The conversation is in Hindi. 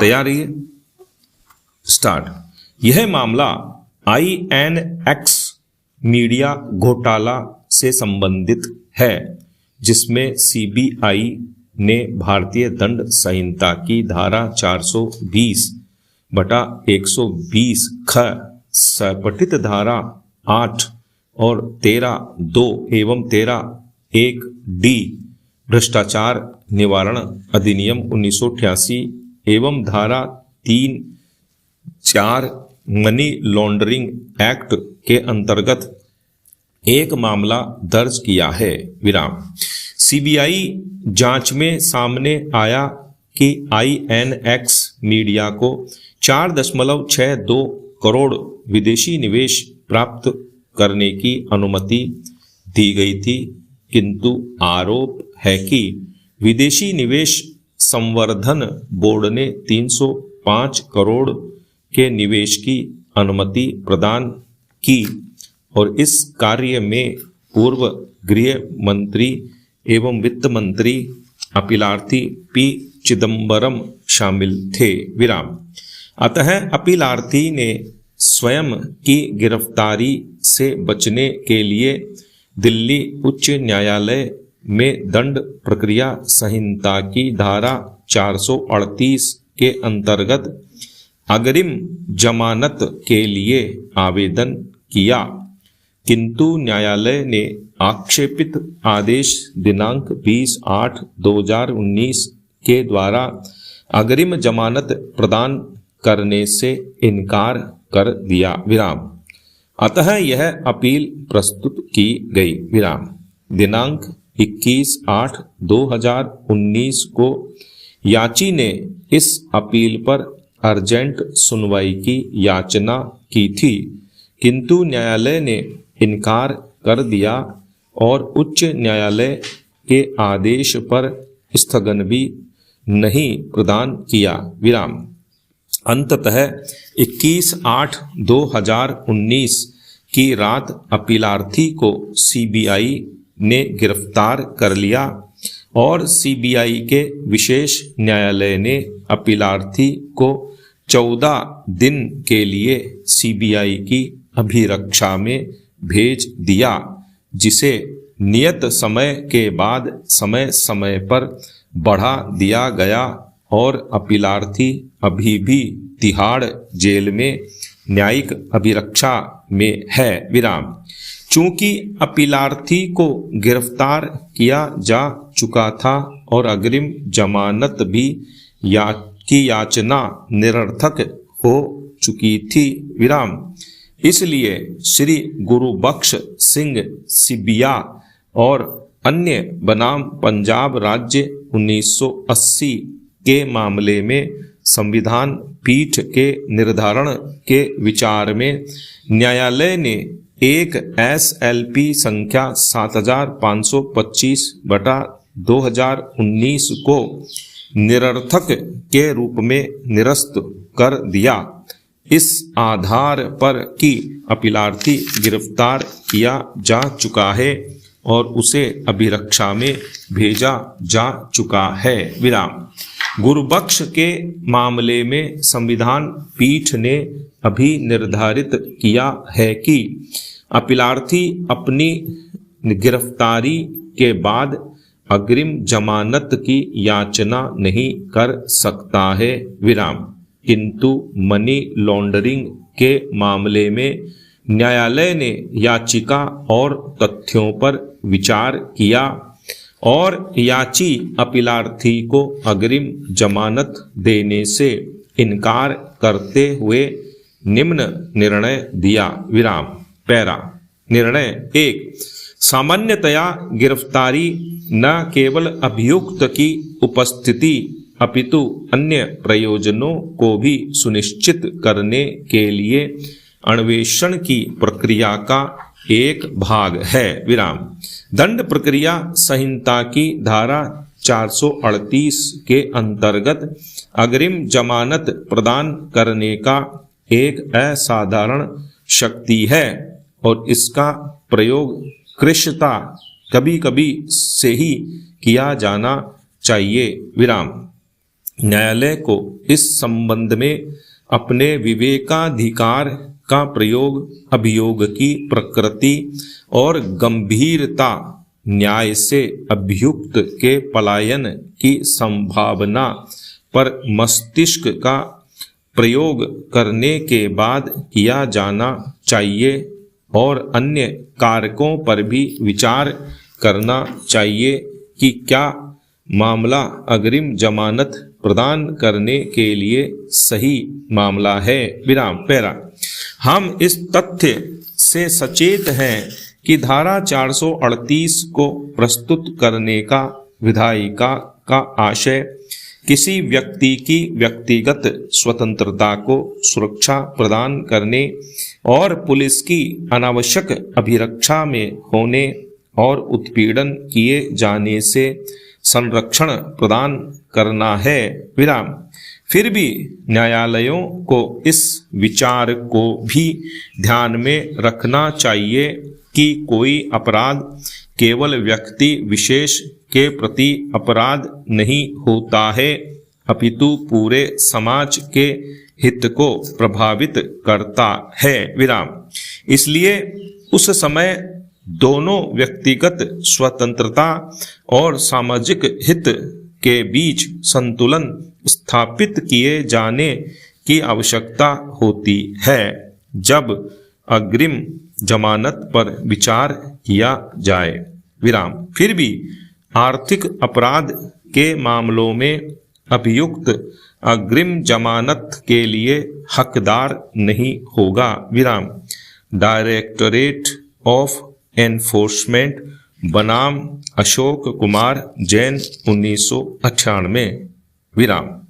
तैयार है? स्टार्ट। यह मामला INX मीडिया घोटाला से संबंधित है, जिसमें CBI ने भारतीय दंड संहिता की धारा 420/120 ख सपठित धारा 8 और 13(2) एवं 13(1)D भ्रष्टाचार निवारण अधिनियम 1988 एवं धारा 3(4) मनी लॉन्ड्रिंग एक्ट के अंतर्गत एक मामला दर्ज किया है। विराम। CBI जांच में सामने आया कि INX मीडिया को 4.62 करोड़ विदेशी निवेश प्राप्त करने की अनुमति दी गई थी, किंतु आरोप है कि विदेशी निवेश संवर्धन बोर्ड ने 305 करोड़ के निवेश की अनुमति प्रदान की और इस कार्य में पूर्व गृह मंत्री एवं वित्त मंत्री अपीलार्थी P चिदंबरम शामिल थे। विराम। अतः अपीलार्थी ने स्वयं की गिरफ्तारी से बचने के लिए दिल्ली उच्च न्यायालय में दंड प्रक्रिया संहिता की धारा 438 के अंतर्गत अग्रिम जमानत के लिए आवेदन किया, किंतु न्यायालय ने आक्षेपित आदेश दिनांक 20/8/2019 के द्वारा अग्रिम जमानत प्रदान करने से इनकार कर दिया। विराम। अतः यह अपील प्रस्तुत की गई। विराम। दिनांक 21/8/2019 को याची ने इस अपील पर अर्जेंट सुनवाई की याचना की थी, किंतु न्यायालय ने इनकार कर दिया और उच्च न्यायालय के आदेश पर स्थगन भी नहीं प्रदान किया। विराम। अंततः 21/8/2019 की रात अपीलार्थी को CBI ने गिरफ्तार कर लिया और CBI के विशेष न्यायालय ने अपीलार्थी को 14 दिन के लिए CBI की अभिरक्षा में भेज दिया, जिसे नियत समय के बाद समय समय पर बढ़ा दिया गया और अपीलार्थी अभी भी तिहाड़ जेल में न्यायिक अभिरक्षा में है। विराम। चूंकि अपीलार्थी को गिरफ्तार किया जा चुका था और अग्रिम जमानत भी की याचना निरर्थक हो चुकी थी। विराम। इसलिए श्री गुरुबख्श सिंह सिबिया और अन्य बनाम पंजाब राज्य 1980 के मामले में संविधान पीठ के निर्धारण के विचार में न्यायालय ने एक SLP संख्या 7525/2019 को निरर्थक के रूप में निरस्त कर दिया। इस आधार पर कि अपीलार्थी गिरफ्तार किया जा चुका है और उसे अभिरक्षा में भेजा जा चुका है। विराम। गुरुबख्श के मामले में संविधान पीठ ने अभी निर्धारित किया है कि अपीलार्थी अपनी गिरफ्तारी के बाद अग्रिम जमानत की याचना नहीं कर सकता है। विराम। किंतु मनी लॉन्ड्रिंग के मामले में न्यायालय ने याचिका और तथ्यों पर विचार किया और याची अपीलार्थी को अग्रिम जमानत देने से इनकार करते हुए निम्न निर्णय दिया। विराम। पैरा। निर्णय 1। सामान्यतया गिरफ्तारी न केवल अभियुक्त की उपस्थिति अपितु अन्य प्रयोजनों को भी सुनिश्चित करने के लिए अन्वेषण की प्रक्रिया का एक भाग है। विराम। दंड प्रक्रिया संहिता की धारा 438 के अंतर्गत अग्रिम जमानत प्रदान करने का एक असाधारण शक्ति है और इसका प्रयोग कृष्णता कभी कभी से ही किया जाना चाहिए। विराम। न्यायालय को इस संबंध में अपने विवेकाधिकार का प्रयोग अभियोग की प्रकृति और गंभीरता, न्याय से अभियुक्त के पलायन की संभावना पर मस्तिष्क का प्रयोग करने के बाद किया जाना चाहिए और अन्य कारकों पर भी विचार करना चाहिए कि क्या मामला अग्रिम जमानत प्रदान करने के लिए सही मामला है। विराम। पैरा। हम इस तथ्य से सचेत हैं कि धारा 438 को प्रस्तुत करने का विधायिका का आशय किसी व्यक्ति की व्यक्तिगत स्वतंत्रता को सुरक्षा प्रदान करने और पुलिस की अनावश्यक अभिरक्षा में होने और उत्पीड़न किए जाने से संरक्षण प्रदान करना है। विराम। फिर भी न्यायालयों को इस विचार को भी ध्यान में रखना चाहिए कि कोई अपराध केवल व्यक्ति विशेष के प्रति अपराध नहीं होता है, अपितु पूरे समाज के हित को प्रभावित करता है। विराम। इसलिए उस समय दोनों व्यक्तिगत स्वतंत्रता और सामाजिक हित के बीच संतुलन स्थापित किए जाने की आवश्यकता होती है जब अग्रिम जमानत पर विचार किया जाए। विराम। फिर भी आर्थिक अपराध के मामलों में अभियुक्त अग्रिम जमानत के लिए हकदार नहीं होगा। विराम। डायरेक्टरेट ऑफ एनफोर्समेंट बनाम अशोक कुमार जैन 1998। विराम।